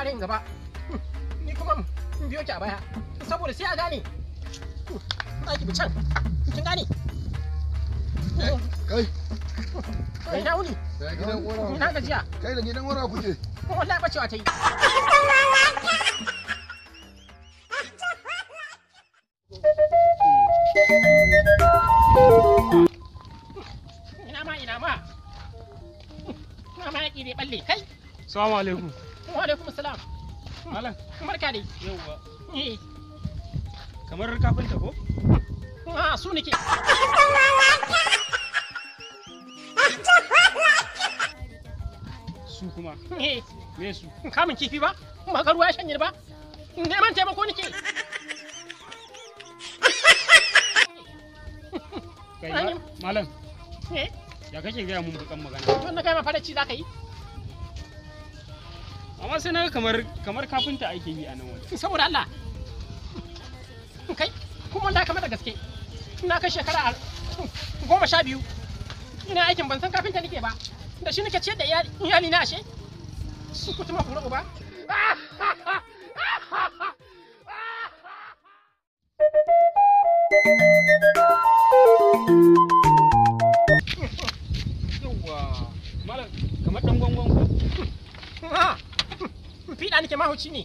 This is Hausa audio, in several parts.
fara yin gaba ni kuma in biyo ki a baya saboda sai a gane za ki bi can kin gane kai ina wuni gidan uwar ina gajiya kai da gidan uwar kuke wallahi bacewa ta yi ina ma ya ƙi balle kai. Assalamu alaikum. Wa alaikum assalam. Malam. Barka dai. Yauwa. Eh. Kamar kafinta ko? Ah, su nake. Su kuma. Eh. Me su? Kamun kifi ba? Ba ka ruwa ya shanye ba? Neman taimako nake. Kai malam. Eh. Ya kake gaya mun bukan magana? Wannan kai ma faraci za ka yi? Amma sai naga kamar kafinta ake yi a nan waje. Saboda Allah. Kai, kuma Allah kamar da gaske. Na kai shekara 12. Ina aikin ban san kafinta nake ba. Da shi nake ciyar da iyali na ashe. Su kutuma kura uba. Malam, kamar dan gwangwan ko? Fiɗa nake mahauci ne.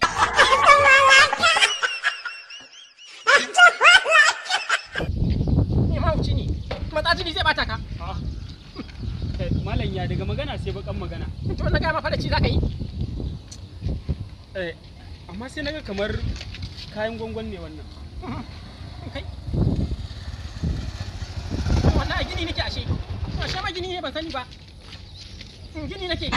Ni mahauci ne. Matsajini zai bata ka. Malam ya daga magana sai bakan magana. To wannan gaya ma fadaci za ka yi? Amma sai naga kamar kayan gwangwan ne wannan. Kai. Wannan a gini nake ashe. Ashe ma gini ne ban sani ba. Gini nake.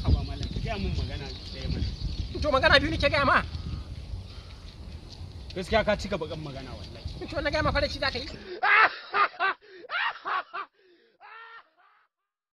Haba malam, ka gaya mun magana ɗaya mana. To magana biyu nake gaya ma. Gaskiya ka cika bakan magana wallahi. To wannan gaya ma fadaci za ka yi?